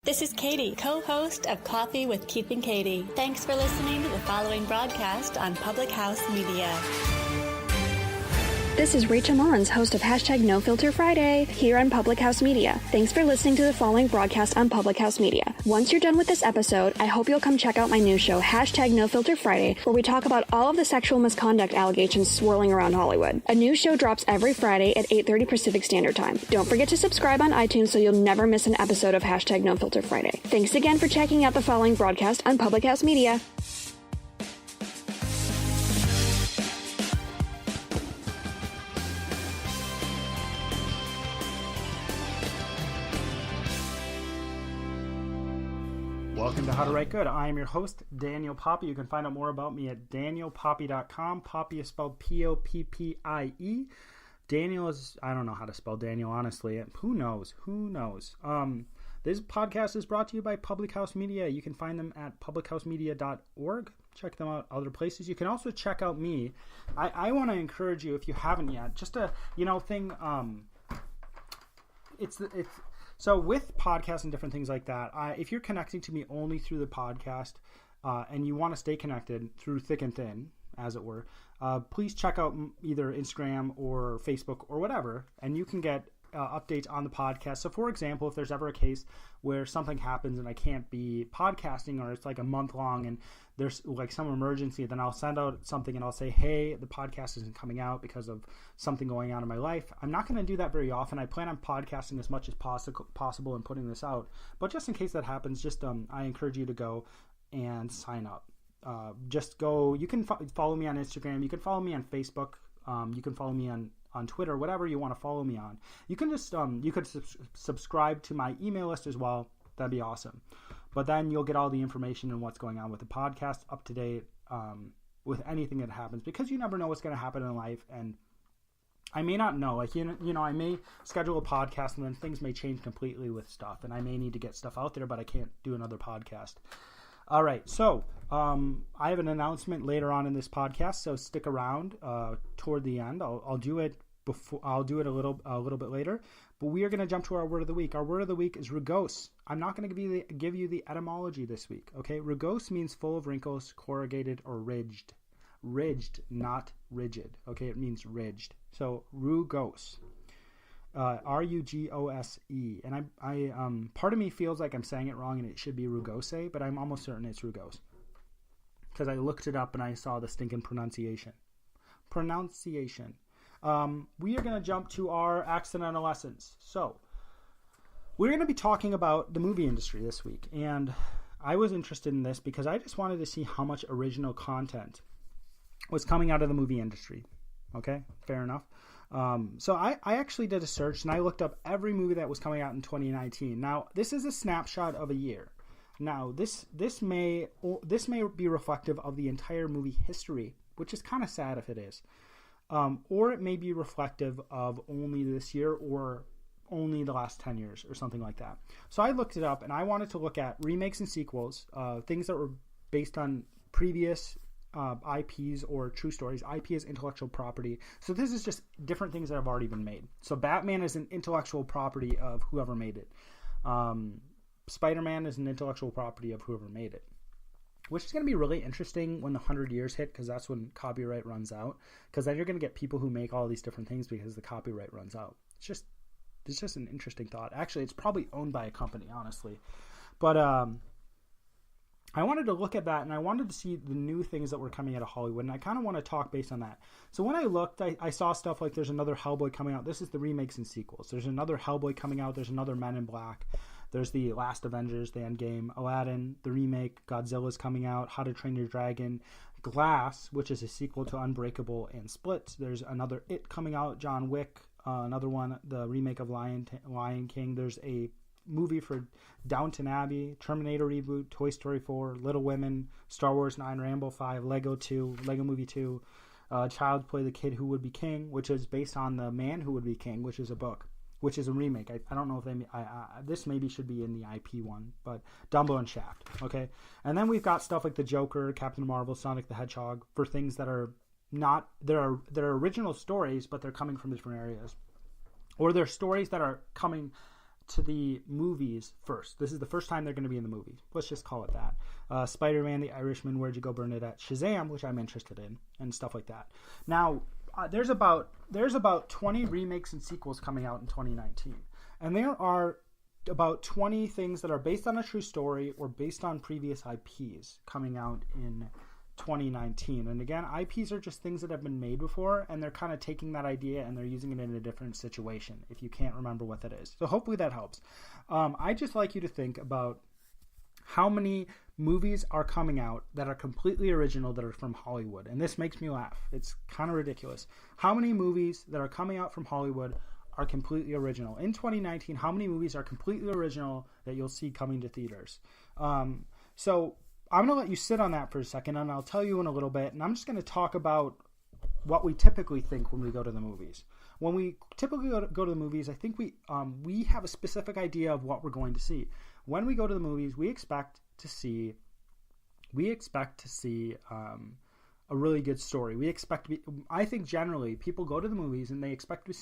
This is Katie, co-host of Coffee with Keith and Katie. Thanks for listening to the following broadcast on Public House Media. This is Rachel Mullins, host of Hashtag No Filter Friday, here on Public House Media. Thanks for listening to the following broadcast on Public House Media. Once you're done with this episode, I hope you'll come check out my new show, Hashtag No Filter Friday, where we talk about all of the sexual misconduct allegations swirling around Hollywood. A new show drops every Friday at 8:30 Pacific Standard Time. Don't forget to subscribe on iTunes so you'll never miss an episode of Hashtag No Filter Friday. Thanks again for checking out the following broadcast on Public House Media. Welcome to How to Write Good. I am your host, Daniel Poppy. You can find out more about me at danielpoppy.com. Poppy is spelled P-O-P-P-I-E. Daniel is, I don't know how to spell Daniel, honestly. Who knows? This podcast is brought to you by Public House Media. You can find them at publichousemedia.org. Check them out other places. You can also check out me. I want to encourage you, if you haven't yet, just a, thing, So with podcasts and different things like that, if you're connecting to me only through the podcast and you want to stay connected through thick and thin, as it were, please check out either Instagram or Facebook or whatever, and you can get updates on the podcast. So for example, if there's ever a case where something happens and I can't be podcasting, or it's like a month long and there's like some emergency, then I'll send out something and I'll say, hey, the podcast isn't coming out because of something going on in my life. I'm not going to do that very often. I plan on podcasting as much as possible and putting this out, but just in case that happens, just I encourage you to go and sign up. Just go. You can follow me on Instagram. You can follow me on Facebook. You can follow me on Twitter, whatever you want to follow me on. You can just you could subscribe to my email list as well. That'd be awesome. But then you'll get all the information and what's going on with the podcast, up to date with anything that happens, because you never know what's going to happen in life, and I may not know. Like I may schedule a podcast and then things may change completely with stuff, and I may need to get stuff out there, but I can't do another podcast. All right, so I have an announcement later on in this podcast, so stick around toward the end. I'll do it before. I'll do it a little bit later. But we are going to jump to our word of the week. Our word of the week is rugose. I'm not going to give you the etymology this week. Okay, rugose means full of wrinkles, corrugated, or ridged. Ridged, not rigid. Okay, it means ridged. So rugose. R-U-G-O-S-E, and I part of me feels like I'm saying it wrong and it should be rugose, but I'm almost certain it's rugose because I looked it up and I saw the stinking pronunciation. We are going to jump to our accidental lessons. So we're going to be talking about the movie industry this week, and I was interested in this because I just wanted to see how much original content was coming out of the movie industry. Okay, fair enough. So I actually did a search and I looked up every movie that was coming out in 2019. Now, this is a snapshot of a year. Now, this may be reflective of the entire movie history, which is kind of sad if it is. Or it may be reflective of only this year or only the last 10 years or something like that. So I looked it up and I wanted to look at remakes and sequels, things that were based on previous IPs or true stories. IP is intellectual property. So this is just different things that have already been made. So Batman is an intellectual property of whoever made it. Spider-Man is an intellectual property of whoever made it. Which is going to be really interesting when the 100 years hit, because that's when copyright runs out. Because then you're going to get people who make all these different things because the copyright runs out. It's just an interesting thought. Actually, it's probably owned by a company, honestly. But I wanted to look at that, and I wanted to see the new things that were coming out of Hollywood, and I kind of want to talk based on that. So when I looked, I saw stuff like there's another Hellboy coming out. This is the remakes and sequels. There's another Hellboy coming out. There's another Men in Black. There's the Last Avengers, the Endgame, Aladdin, the remake, Godzilla's coming out, How to Train Your Dragon, Glass, which is a sequel to Unbreakable and Split. There's another It coming out, John Wick, another one, the remake of Lion King. There's a movie for Downton Abbey, Terminator reboot, Toy Story 4, Little Women, Star Wars 9, Rambo 5, Lego 2, Lego Movie 2, Child's Play, The Kid Who Would Be King, which is based on The Man Who Would Be King, which is a book, which is a remake. I don't know if this maybe should be in the IP one, but Dumbo and Shaft, okay? And then we've got stuff like The Joker, Captain Marvel, Sonic the Hedgehog, for things that are not, they're original stories, but they're coming from different areas. Or they're stories that are coming to the movies first. This is the first time they're going to be in the movies. Let's just call it that. Spider-Man, The Irishman, Where'd You Go, Bernadette, Shazam, which I'm interested in, and stuff like that. Now, there's about 20 remakes and sequels coming out in 2019, and there are about 20 things that are based on a true story or based on previous IPs coming out in 2019. And again, IPs are just things that have been made before, and they're kind of taking that idea and they're using it in a different situation if you can't remember what that is. So hopefully that helps. I just like you to think about how many movies are coming out that are completely original, that are from Hollywood. And this makes me laugh. It's kind of ridiculous. How many movies that are coming out from Hollywood are completely original? In 2019, how many movies are completely original that you'll see coming to theaters? So I'm going to let you sit on that for a second, and I'll tell you in a little bit. And I'm just going to talk about what we typically think when we go to the movies. When we typically go to the movies, I think we have a specific idea of what we're going to see. When we go to the movies, we expect to see a really good story. We expect to be. I think generally people go to the movies and they expect to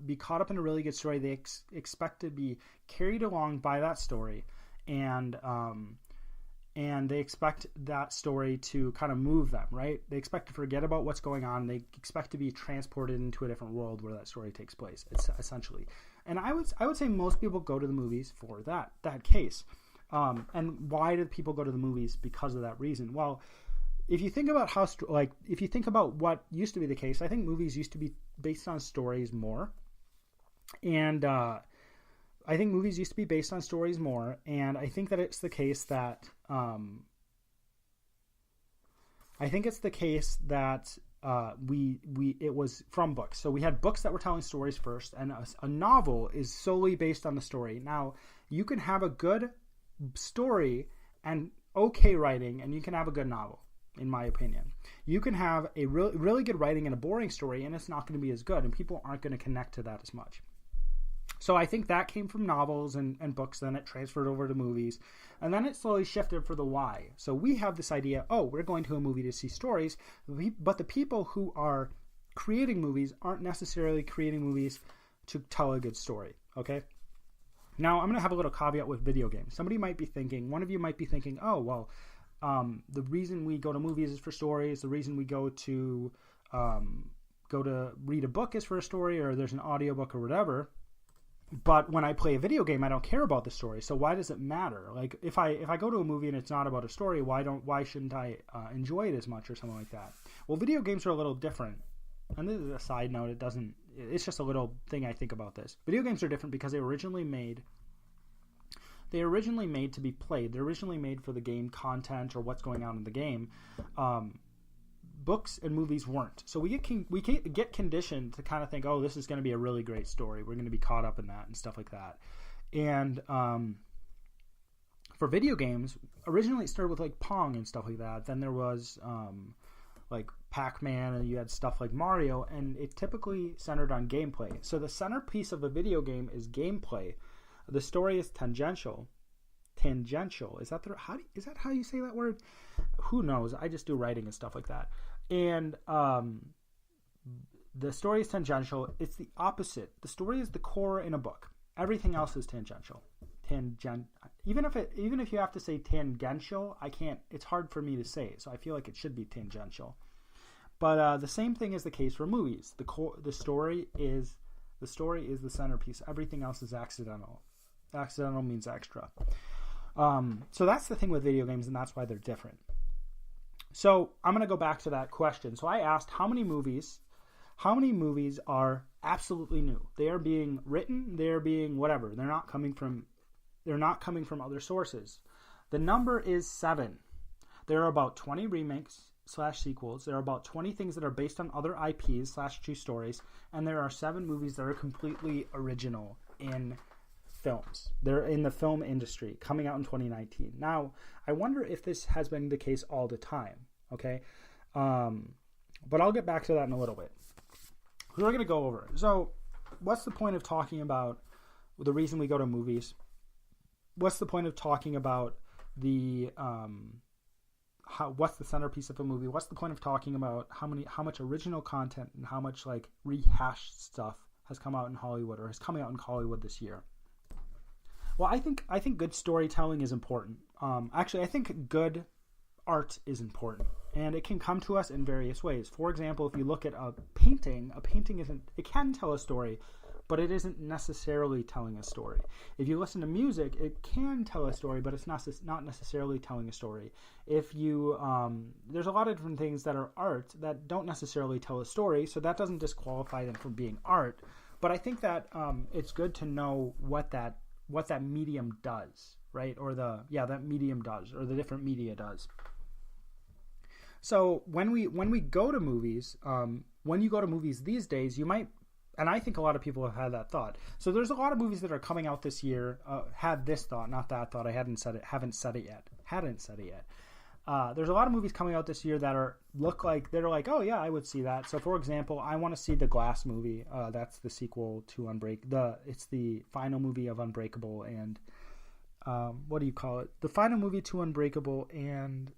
be caught up in a really good story. They expect to be carried along by that story, and they expect that story to kind of move them, right? They expect to forget about what's going on. They expect to be transported into a different world where that story takes place, essentially. And I would say most people go to the movies for that case. And why do people go to the movies? Because of that reason. Well, if you think about if you think about what used to be the case, I think movies used to be based on stories more. And I think movies used to be based on stories more, and I think that it's the case that it was from books. So we had books that were telling stories first, and a novel is solely based on the story. Now, you can have a good story and okay writing, and you can have a good novel, in my opinion. You can have a really good writing and a boring story, and it's not going to be as good, and people aren't going to connect to that as much. So I think that came from novels and books, then it transferred over to movies, and then it slowly shifted for the why. So we have this idea, we're going to a movie to see stories, but the people who are creating movies aren't necessarily creating movies to tell a good story, okay? Now, I'm going to have a little caveat with video games. One of you might be thinking, the reason we go to movies is for stories, the reason we go to read a book is for a story, or there's an audiobook or whatever. But when I play a video game, I don't care about the story. So why does it matter? Like if I go to a movie and it's not about a story, why shouldn't I enjoy it as much or something like that? Well, video games are a little different. And this is a side note. It's just a little thing I think about this. Video games are different because they were originally made to be played. They're originally made for the game content or what's going on in the game. Books and movies weren't. So we get conditioned to kind of think, this is going to be a really great story. We're going to be caught up in that and stuff like that. And for video games, originally it started with like Pong and stuff like that. Then there was like Pac-Man, and you had stuff like Mario, and it typically centered on gameplay. So the centerpiece of a video game is gameplay. The story is tangential. Is that how you say that word? Who knows? I just do writing and stuff like that. And the story is tangential. It's the opposite. The story is the core in a book. Everything else is tangential. Even if you have to say tangential, I can't. It's hard for me to say. So I feel like it should be tangential. But the same thing is the case for movies. The story is the centerpiece. Everything else is accidental. Accidental means extra. So that's the thing with video games, and that's why they're different. So I'm going to go back to that question. So I asked how many movies are absolutely new. They are being written, they're being whatever. They're not coming from other sources. The number is 7. There are about 20 remakes / sequels. There are about 20 things that are based on other IPs / true stories, and there are 7 movies that are completely original in films. They're in the film industry, coming out in 2019. Now, I wonder if this has been the case all the time, okay? But I'll get back to that in a little bit. We're going to go over it. So, what's the point of talking about the reason we go to movies? What's the point of talking about what's the centerpiece of a movie? What's the point of talking about how much original content and how much like rehashed stuff has come out in Hollywood or is coming out in Hollywood this year? Well, I think good storytelling is important. Actually, I think good art is important, and it can come to us in various ways. For example, if you look at a painting it can tell a story, but it isn't necessarily telling a story. If you listen to music, it can tell a story, but it's not necessarily telling a story. If you there's a lot of different things that are art that don't necessarily tell a story, so that doesn't disqualify them from being art. But I think that it's good to know what that medium does, right? Or that medium does, or the different media does. So when we go to movies, when you go to movies these days, you might, and I think a lot of people have had that thought. So there's a lot of movies that are coming out this year, had this thought, not that thought. I haven't said it yet. There's a lot of movies coming out this year that they're like, oh yeah, I would see that. So for example, I want to see the Glass movie. That's the sequel to it's the final movie of Unbreakable and what do you call it? The final movie to Unbreakable and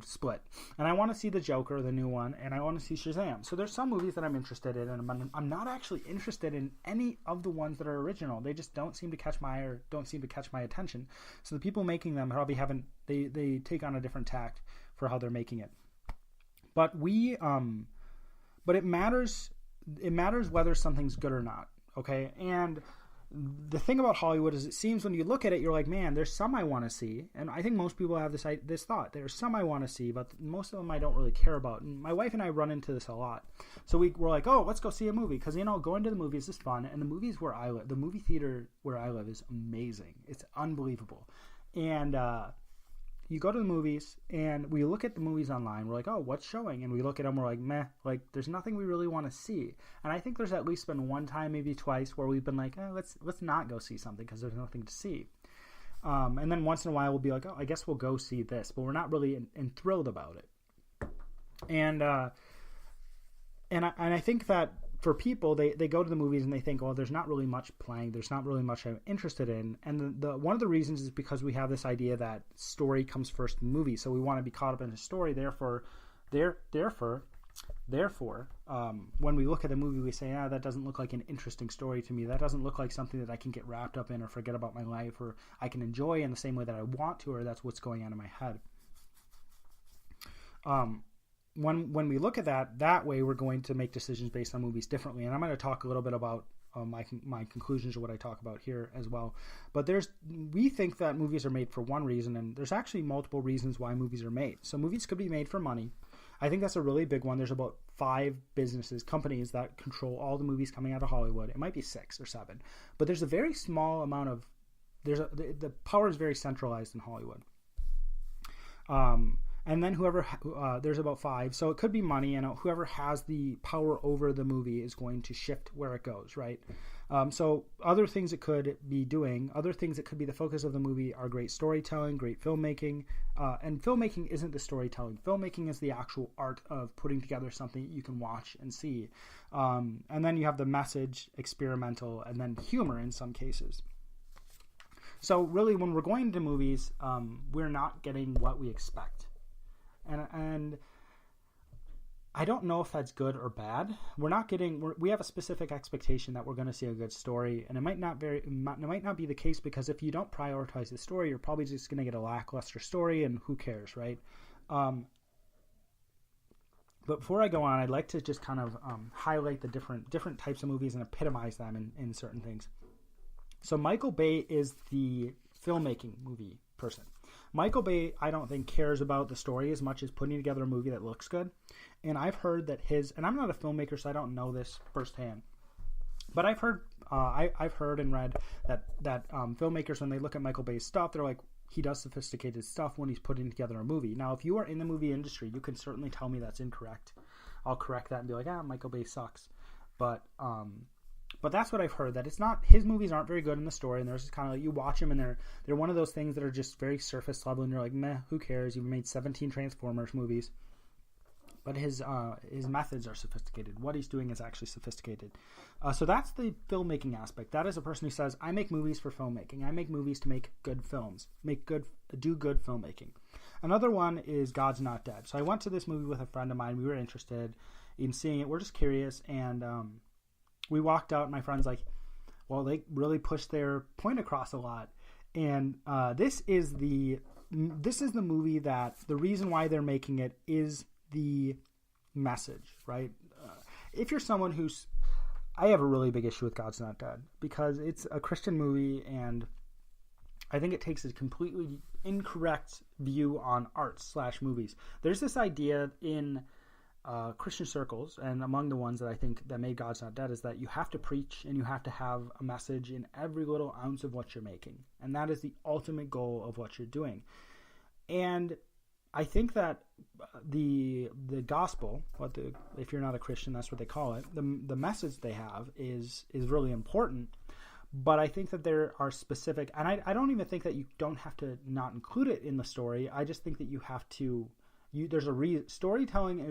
Split. And I want to see the Joker, the new one, and I want to see Shazam. So there's some movies that I'm interested in, and I'm not actually interested in any of the ones that are original. They just don't seem to catch my attention. So the people making them probably they take on a different tact for how they're making it. But it matters whether something's good or not, okay? And the thing about Hollywood is it seems when you look at it, you're like, man, there's some I want to see. And I think most people have this thought. There's some I want to see, but most of them I don't really care about. And my wife and I run into this a lot. So we're like, oh, let's go see a movie. Because, going to the movies is fun. And the movie theater where I live is amazing. It's unbelievable. And you go to the movies and we look at the movies online. We're like, oh, what's showing? And we look at them. We're like, meh, like there's nothing we really want to see. And I think there's at least been one time, maybe twice, where we've been like, let's not go see something because there's nothing to see. And then once in a while we'll be like, oh, I guess we'll go see this, but we're not really thrilled about it. And I think that for people, they go to the movies and they think, oh, there's not really much playing. There's not really much I'm interested in. And the one of the reasons is because we have this idea that story comes first in movies. So we want to be caught up in a story. Therefore, when we look at a movie, we say, that doesn't look like an interesting story to me. That doesn't look like something that I can get wrapped up in or forget about my life or I can enjoy in the same way that I want to, or that's what's going on in my head. When we look at that way, we're going to make decisions based on movies differently. And I'm going to talk a little bit about my conclusions of what I talk about here as well. But we think that movies are made for one reason, and there's actually multiple reasons why movies are made. So movies could be made for money. I think that's a really big one. There's about 5 companies that control all the movies coming out of Hollywood. It might be 6 or 7, but there's a very small amount of the power is very centralized in Hollywood. And then there's about 5, so it could be money, and whoever has the power over the movie is going to shift where it goes, right? So other things it could be doing, other things that could be the focus of the movie are great storytelling, great filmmaking, and filmmaking isn't the storytelling. Filmmaking is the actual art of putting together something you can watch and see. And then you have the message, experimental, and then humor in some cases. So really, when we're going to movies, we're not getting what we expect. And I don't know if that's good or bad. We have a specific expectation that we're going to see a good story, and it might not be the case, because if you don't prioritize the story, you're probably just going to get a lackluster story, and who cares, right? But before I go on, I'd like to just kind of highlight the different types of movies and epitomize them in certain things. So Michael Bay is the filmmaking movie person. Michael Bay, I don't think, cares about the story as much as putting together a movie that looks good. And I've heard that and I'm not a filmmaker, so I don't know this firsthand, but I've heard and read that filmmakers, when they look at Michael Bay's stuff, they're like, he does sophisticated stuff when he's putting together a movie. Now, if you are in the movie industry, you can certainly tell me that's incorrect. I'll correct that and be like, Michael Bay sucks. But that's what I've heard, that it's not, his movies aren't very good in the story, and there's just kind of like, you watch them and they're one of those things that are just very surface level, and you're like, meh, who cares? You've made 17 Transformers movies. But his methods are sophisticated. What he's doing is actually sophisticated. So that's the filmmaking aspect. That is a person who says, I make movies for filmmaking. I make movies to make good films, do good filmmaking. Another one is God's Not Dead. So I went to this movie with a friend of mine. We were interested in seeing it. We're just curious, and we walked out, and my friend's like, well, they really push their point across a lot. And this is the movie that the reason why they're making it is the message, right? If you're someone I have a really big issue with God's Not Dead because it's a Christian movie, and I think it takes a completely incorrect view on art/movies. There's this idea in Christian circles, and among the ones that I think that made God's Not Dead, is that you have to preach and you have to have a message in every little ounce of what you're making. And that is the ultimate goal of what you're doing. And I think that the gospel, if you're not a Christian, that's what they call it, the message they have is really important. But I think that there are specific, and I don't even think that you don't have to not include it in the story. I just think that you have to, there's a reason. Storytelling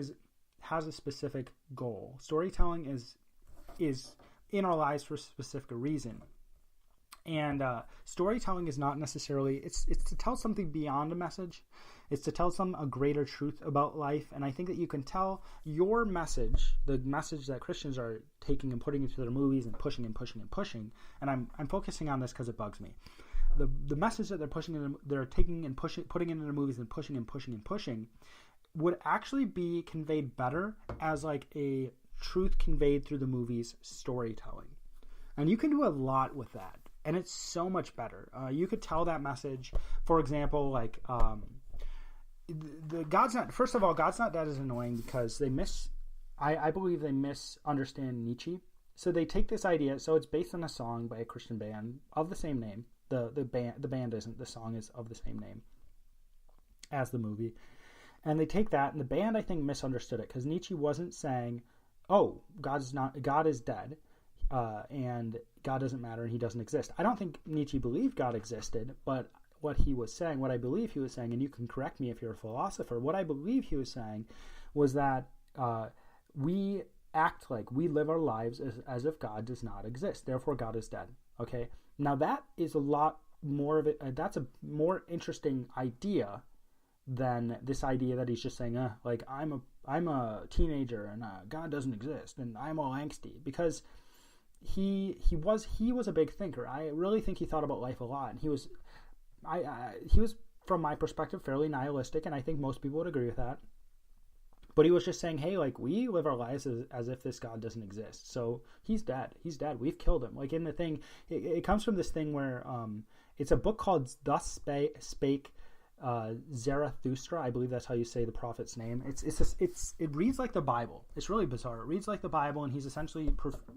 has a specific goal. Storytelling is in our lives for a specific reason. And storytelling is not necessarily, it's to tell something beyond a message. It's to tell a greater truth about life. And I think that you can tell your message, the message that Christians are taking and putting into their movies and pushing and pushing and pushing. And I'm focusing on this because it bugs me. The message that they're taking and putting into their movies and pushing and pushing and pushing would actually be conveyed better as like a truth conveyed through the movie's storytelling. And you can do a lot with that. And it's so much better. You could tell that message, for example, like God's Not Dead is annoying because I believe they misunderstand Nietzsche. So they take this idea, so it's based on a song by a Christian band of the same name. The band isn't, the song is of the same name as the movie. And they take that, and the band, I think, misunderstood it because Nietzsche wasn't saying, oh, God is dead. And God doesn't matter and he doesn't exist. I don't think Nietzsche believed God existed, but what I believe he was saying, and you can correct me if you're a philosopher, what I believe he was saying was that we act like we live our lives as if God does not exist. Therefore, God is dead. Okay? Now that is a lot more of it. That's a more interesting idea than this idea that he's just saying, like I'm a teenager and God doesn't exist and I'm all angsty, because he was a big thinker. I really think he thought about life a lot, and he was from my perspective fairly nihilistic, and I think most people would agree with that. But he was just saying, hey, like we live our lives as if this God doesn't exist. So he's dead. We've killed him. Like in the thing, it comes from this thing where it's a book called Thus Spake Zarathustra. I believe that's how you say the prophet's name. It reads like the Bible. It's really bizarre. It reads like the Bible, and he's essentially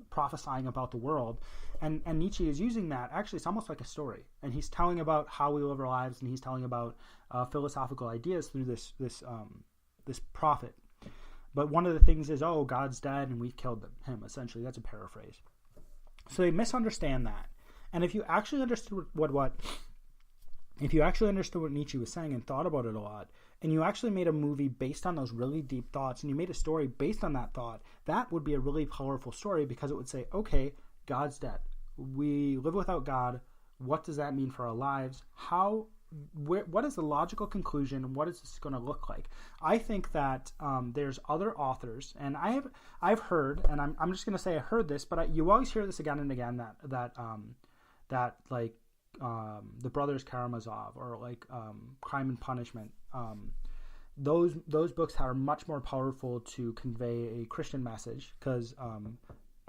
prophesying about the world. And Nietzsche is using that. Actually, it's almost like a story. And he's telling about how we live our lives, and he's telling about philosophical ideas through this prophet. But one of the things is, oh, God's dead and we've killed him. Essentially, that's a paraphrase. So they misunderstand that. And if you actually understood what Nietzsche was saying and thought about it a lot, and you actually made a movie based on those really deep thoughts, and you made a story based on that thought, that would be a really powerful story, because it would say, okay, God's dead. We live without God. What does that mean for our lives? What is the logical conclusion, and what is this going to look like? I think that there's other authors, and I've heard, and I'm just going to say I heard this, but you always hear this again and again, that like the Brothers Karamazov, or like Crime and Punishment, those books are much more powerful to convey a Christian message, because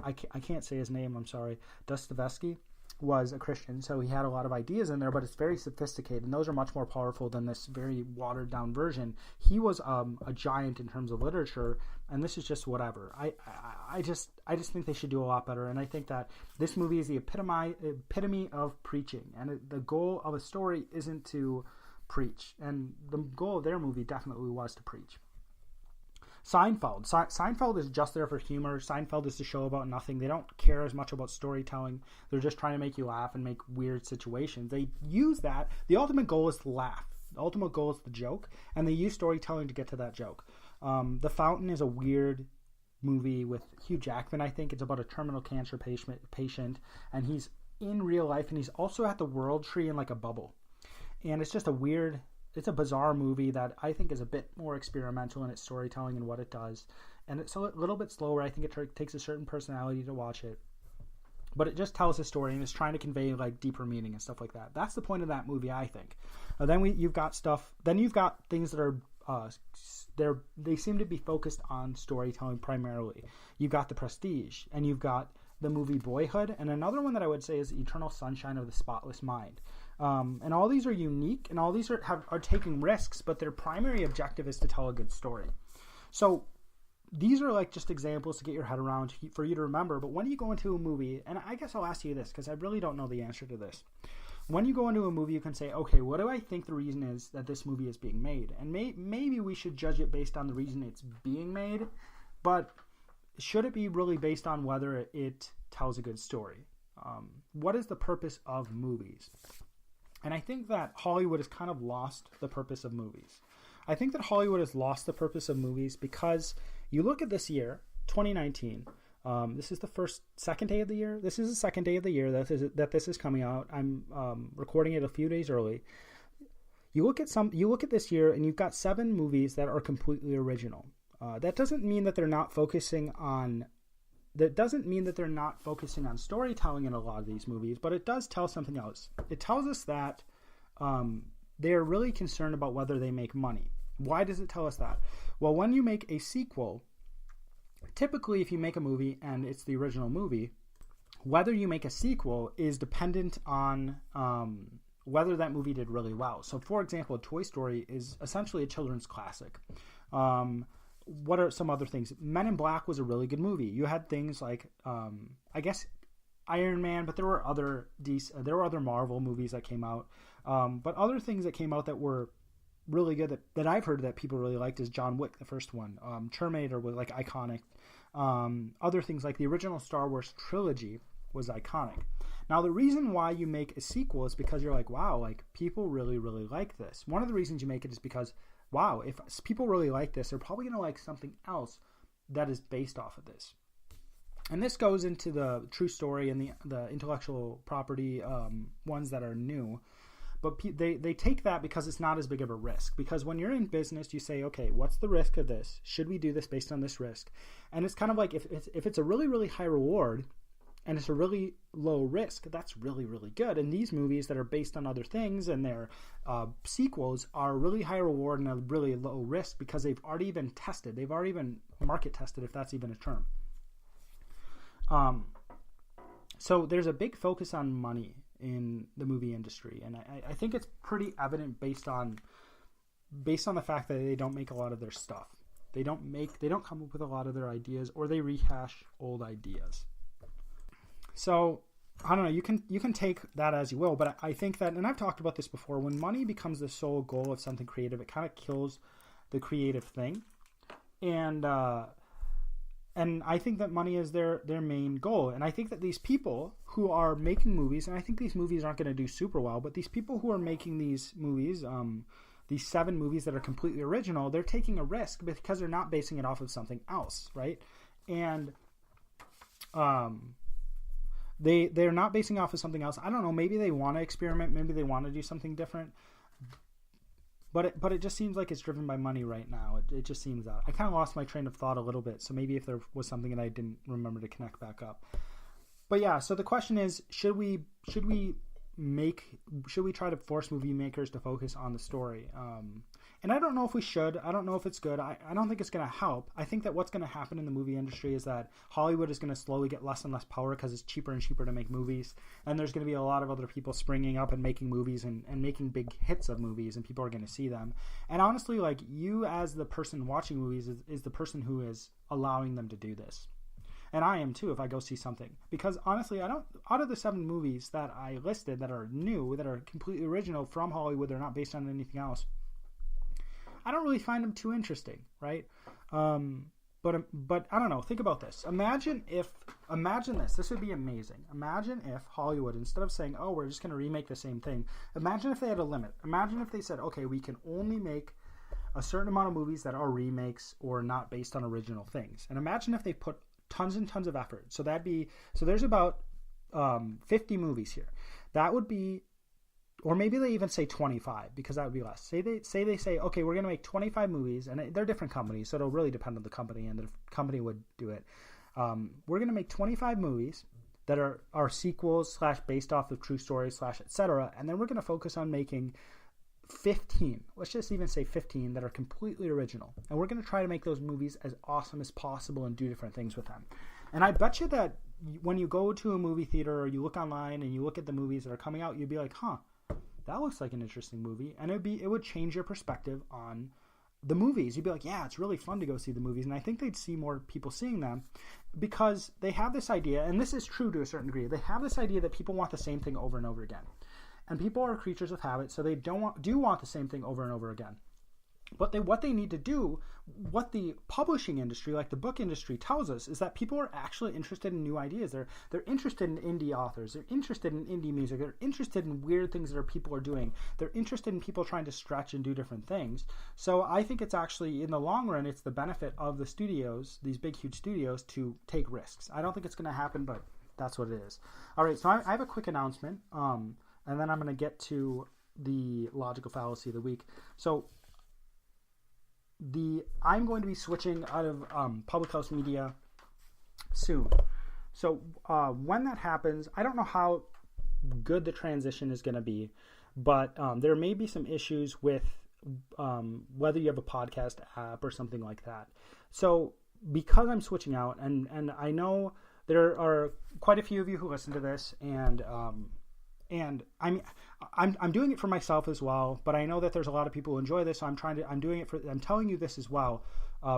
I can't say his name, I'm sorry. Dostoevsky was a Christian, so he had a lot of ideas in there, but it's very sophisticated, and those are much more powerful than this very watered down version. He was a giant in terms of literature, and this is just whatever. I just think they should do a lot better, and I think that this movie is the epitome of preaching, and the goal of a story isn't to preach, and the goal of their movie definitely was to preach. Seinfeld is just there for humor. Seinfeld is a show about nothing. They don't care as much about storytelling. They're just trying to make you laugh and make weird situations. They use that. The ultimate goal is to laugh. The ultimate goal is the joke, and they use storytelling to get to that joke. The Fountain is a weird movie with Hugh Jackman, I think. It's about a terminal cancer patient, and he's in real life, and he's also at the World Tree in like a bubble. And it's just it's a bizarre movie that I think is a bit more experimental in its storytelling and what it does. And it's a little bit slower. I think it takes a certain personality to watch it. but it just tells a story and is trying to convey like deeper meaning and stuff like that. That's the point of that movie, I think. You've got things that are they seem to be focused on storytelling primarily. You've got The Prestige, and you've got the movie Boyhood, and another one that I would say is Eternal Sunshine of the Spotless Mind. And all these are unique, and all these are taking risks, but their primary objective is to tell a good story. So these are like just examples to get your head around for you to remember. But when you go into a movie, and I guess I'll ask you this because I really don't know the answer to this. When you go into a movie, you can say, okay, what do I think the reason is that this movie is being made? And maybe we should judge it based on the reason it's being made, but should it be really based on whether it tells a good story? What is the purpose of movies? And I think that Hollywood has kind of lost the purpose of movies. I think that Hollywood has lost the purpose of movies because you look at this year, 2019. This is the second day of the year. This is the second day of the year that this is coming out. I'm recording it a few days early. You look at this year, and you've got 7 movies that are completely original. That doesn't mean that they're not focusing on. That doesn't mean that they're not focusing on storytelling in a lot of these movies, but it does tell something else. It tells us that they're really concerned about whether they make money. Why does it tell us that? Well, when you make a sequel, typically if you make a movie and it's the original movie, whether you make a sequel is dependent on whether that movie did really well. So, for example, Toy Story is essentially a children's classic. What are some other things? Men in Black was a really good movie. You had things like, I guess, Iron Man, but there were other Marvel movies that came out. But other things that came out that were really good that I've heard that people really liked is John Wick, the first one. Terminator was like iconic. Other things like the original Star Wars trilogy was iconic. Now, the reason why you make a sequel is because you're like, wow, like people really, really like this. One of the reasons you make it is because, wow, if people really like this, they're probably going to like something else that is based off of this. And this goes into the true story and the intellectual property ones that are new. But they take that because it's not as big of a risk. Because when you're in business, you say, okay, what's the risk of this? Should we do this based on this risk? And it's kind of like if it's a really, really high reward and it's a really low risk, that's really, really good. And these movies that are based on other things and their sequels are really high reward and a really low risk because they've already been tested. They've already been market tested, if that's even a term. So there's a big focus on money in the movie industry, and I think it's pretty evident based on the fact that they don't make a lot of their stuff. They don't come up with a lot of their ideas, or they rehash old ideas. So I don't know, you can take that as you will, but I think that, and I've talked about this before, when money becomes the sole goal of something creative, it kind of kills the creative thing. And I think that money is their main goal. And I think that these people who are making movies, and I think these movies aren't going to do super well, but these people who are making these movies, these 7 movies that are completely original, they're taking a risk because they're not basing it off of something else, right? And they're not basing it off of something else. I don't know, maybe they want to experiment, maybe they want to do something different. But it just seems like it's driven by money right now. It just seems that. I kind of lost my train of thought a little bit, so maybe if there was something that I didn't remember to connect back up. But yeah, so the question is, should we try to force movie makers to focus on the story? And I don't know if we should. I don't know if it's good. I don't think it's going to help. I think that what's going to happen in the movie industry is that Hollywood is going to slowly get less and less power because it's cheaper and cheaper to make movies. And there's going to be a lot of other people springing up and making movies and making big hits of movies, and people are going to see them. And honestly, like, you as the person watching movies is the person who is allowing them to do this. And I am too if I go see something. Because honestly, out of the 7 movies that I listed that are new, that are completely original from Hollywood, they're not based on anything else, I don't really find them too interesting, right? But I don't know. Think about this. Imagine this. This would be amazing. Imagine if Hollywood, instead of saying, oh, we're just going to remake the same thing, imagine if they had a limit. Imagine if they said, okay, we can only make a certain amount of movies that are remakes or not based on original things. And imagine if they put tons and tons of effort. So there's about 50 movies here. That would be, or maybe they even say 25 because that would be less. Say they say, okay, we're going to make 25 movies, and they're different companies, so it'll really depend on the company, and the company would do it. We're going to make 25 movies that are sequels / based off of true stories / etc. And then we're going to focus on making 15, let's just even say 15, that are completely original. And we're going to try to make those movies as awesome as possible and do different things with them. And I bet you that when you go to a movie theater or you look online and you look at the movies that are coming out, you'd be like, that looks like an interesting movie. And it would change your perspective on the movies. You'd be like, yeah, it's really fun to go see the movies. And I think they'd see more people seeing them because they have this idea, and this is true to a certain degree, they have this idea that people want the same thing over and over again. And people are creatures of habit, so they do want the same thing over and over again. But what they need to do, what the publishing industry, like the book industry, tells us is that people are actually interested in new ideas. They're interested in indie authors. They're interested in indie music. They're interested in weird things that people are doing. They're interested in people trying to stretch and do different things. So I think it's actually, in the long run, it's the benefit of the studios, these big, huge studios, to take risks. I don't think it's going to happen, but that's what it is. All right, so I have a quick announcement, and then I'm going to get to the logical fallacy of the week. So I'm going to be switching out of Public House Media soon. So when that happens, I don't know how good the transition is going to be, but there may be some issues with whether you have a podcast app or something like that. So because I'm switching out, and I know there are quite a few of you who listen to this, and I'm doing it for myself as well, but I know that there's a lot of people who enjoy this, so I'm telling you this as well,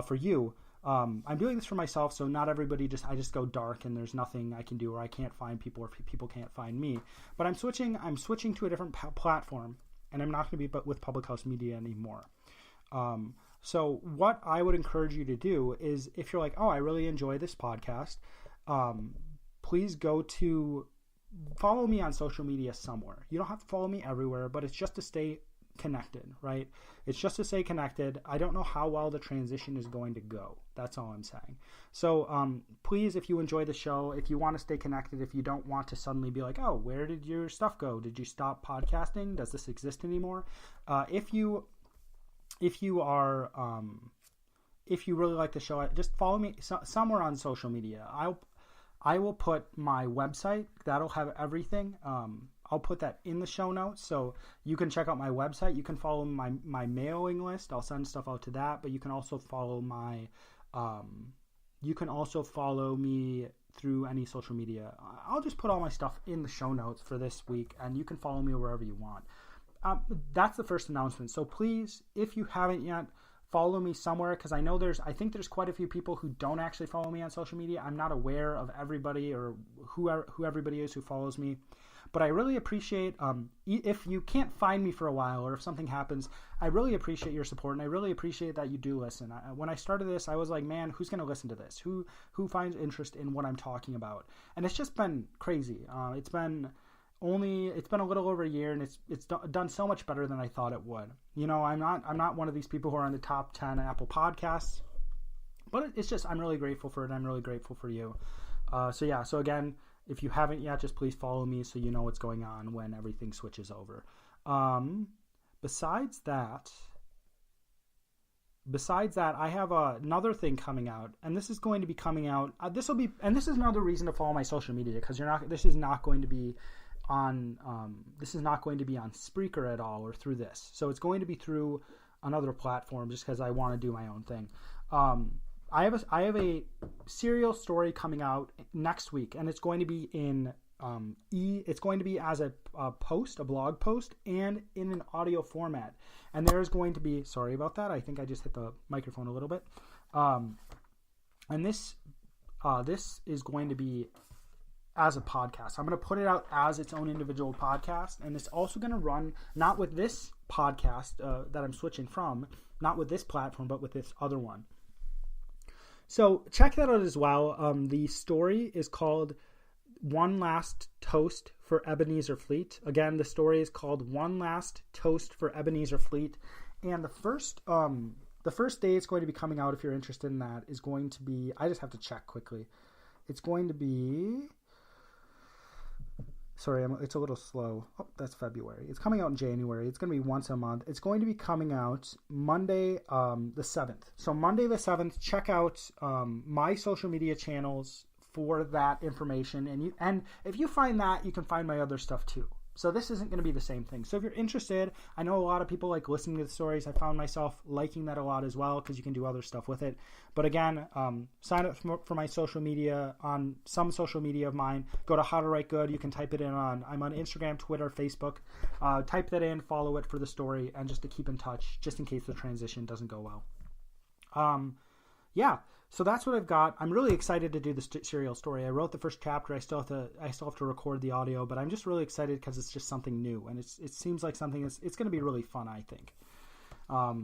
for you. I'm doing this for myself, so not everybody I just go dark and there's nothing I can do, or I can't find people, or people can't find me. But I'm switching to a different platform, and I'm not going to be with Public House Media anymore. So what I would encourage you to do is, if you're like, I really enjoy this podcast, please follow me on social media somewhere. You don't have to follow me everywhere, but it's just to stay connected, right? It's just to stay connected. I don't know how well the transition is going to go. That's all I'm saying. So please, if you enjoy the show, if you want to stay connected, if you don't want to suddenly be like, where did your stuff go? Did you stop podcasting? Does this exist anymore? If you really like the show, just follow me somewhere on social media. I will put my website. That'll have everything. I'll put that in the show notes, so you can check out my website. You can follow my mailing list. I'll send stuff out to that, but you can also follow me through any social media. I'll just put all my stuff in the show notes for this week, and you can follow me wherever you want. That's the first announcement. So please, if you haven't yet, follow me somewhere, because I think there's quite a few people who don't actually follow me on social media. I'm not aware of everybody or who everybody is who follows me, but I really appreciate, if you can't find me for a while, or if something happens, I really appreciate your support, and I really appreciate that you do listen. When I started this, I was like, man, who's going to listen to this? Who finds interest in what I'm talking about? And it's just been crazy. It's been a little over a year, and it's done so much better than I thought it would. I'm not one of these people who are on the top 10 Apple Podcasts, but it's just, I'm really grateful for it. I'm really grateful for you. So again, if you haven't yet, just please follow me so you know what's going on when everything switches over. Besides that, I have another thing coming out, and this is going to be coming out. This is another reason to follow my social media, because this is not going to be on Spreaker at all, or through this. So it's going to be through another platform, just because I want to do my own thing. I have a serial story coming out next week, and it's going to be it's going to be as a blog post, and in an audio format. And there's going to be, sorry about that, I think I just hit the microphone a little bit. And this is going to be as a podcast. I'm going to put it out as its own individual podcast, and it's also going to run not with this podcast that I'm switching from, not with this platform, but with this other one. So check that out as well. The story is called One Last Toast for Ebenezer Fleet. Again, the story is called One Last Toast for Ebenezer Fleet. And the first day it's going to be coming out, if you're interested in that, is going to be, I just have to check quickly. It's going to be, sorry, it's a little slow. Oh, that's February. It's coming out in January. It's going to be once a month. It's going to be coming out Monday, the 7th. So Monday the 7th, check out my social media channels for that information. And if you find that, you can find my other stuff too. So this isn't going to be the same thing. So if you're interested, I know a lot of people like listening to the stories. I found myself liking that a lot as well because you can do other stuff with it. But again, sign up for my social media on some social media of mine. Go to How to Write Good. You can type it in I'm on Instagram, Twitter, Facebook. Type that in, follow it for the story, and just to keep in touch, just in case the transition doesn't go well. Yeah. So that's what I've got. I'm really excited to do the serial story. I wrote the first chapter. I still have to record the audio, but I'm just really excited because it's just something new, and it seems like something it's going to be really fun, I think. All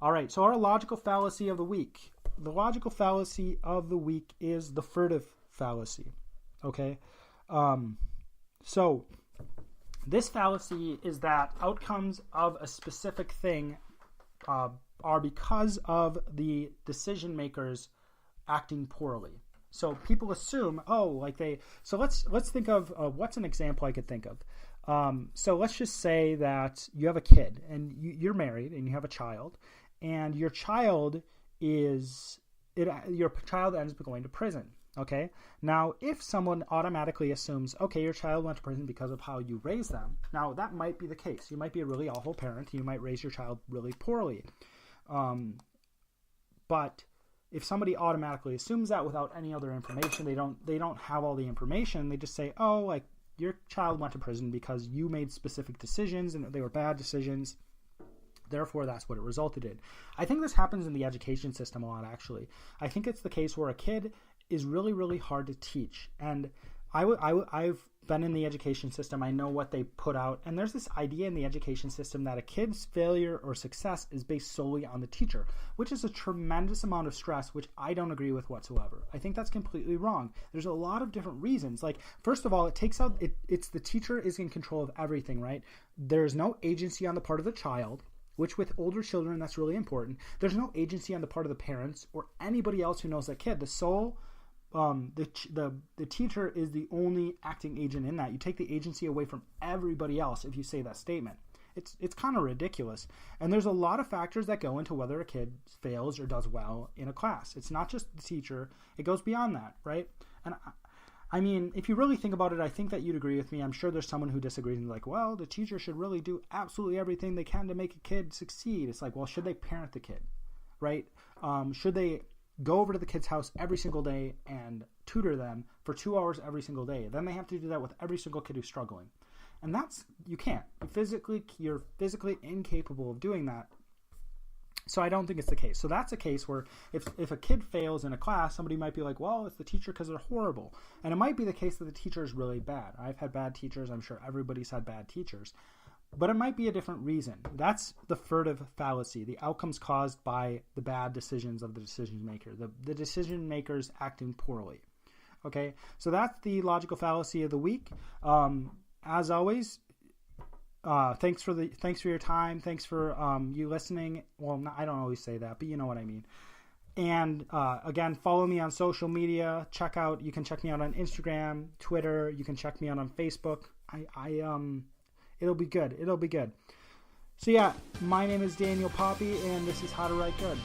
right. So our logical fallacy of the week. The logical fallacy of the week is the furtive fallacy. Okay. So this fallacy is that outcomes of a specific thing are because of the decision makers acting poorly. So people assume, so let's think of what's an example I could think of. So let's just say that you have a kid and you're married and you have a child, and your child ends up going to prison. Okay. Now, if someone automatically assumes, okay, your child went to prison because of how you raised them, now that might be the case. You might be a really awful parent. You might raise your child really poorly. But if somebody automatically assumes that without any other information, they don't have all the information. They just say, oh, like your child went to prison because you made specific decisions and they were bad decisions. Therefore, that's what it resulted in. I think this happens in the education system a lot, actually. I think it's the case where a kid is really, really hard to teach. And I've been in the education system. I know what they put out. And there's this idea in the education system that a kid's failure or success is based solely on the teacher, which is a tremendous amount of stress, which I don't agree with whatsoever. I think that's completely wrong. There's a lot of different reasons. Like, first of all, it's the teacher is in control of everything, right? There's no agency on the part of the child, which with older children, that's really important. There's no agency on the part of the parents or anybody else who knows that kid. The teacher is the only acting agent in that. You take the agency away from everybody else if you say that statement. It's kind of ridiculous. And there's a lot of factors that go into whether a kid fails or does well in a class. It's not just the teacher. It goes beyond that, right? And I mean, if you really think about it, I think that you'd agree with me. I'm sure there's someone who disagrees and like, well, the teacher should really do absolutely everything they can to make a kid succeed. It's like, well, should they parent the kid, right? Should they go over to the kid's house every single day and tutor them for 2 hours every single day? Then they have to do that with every single kid who's struggling. And you can't. You're physically incapable of doing that. So I don't think it's the case. So that's a case where if a kid fails in a class, somebody might be like, well, it's the teacher because they're horrible. And it might be the case that the teacher is really bad. I've had bad teachers. I'm sure everybody's had bad teachers. But it might be a different reason. That's the furtive fallacy, the outcomes caused by the bad decisions of the decision maker, the decision makers acting poorly. Okay, so that's the logical fallacy of the week. As always, thanks for your time. Thanks for you listening. Well, I don't always say that, but you know what I mean. And again, follow me on social media. You can check me out on Instagram, Twitter. You can check me out on Facebook. It'll be good. So yeah, my name is Daniel Poppy, and this is How to Write Good.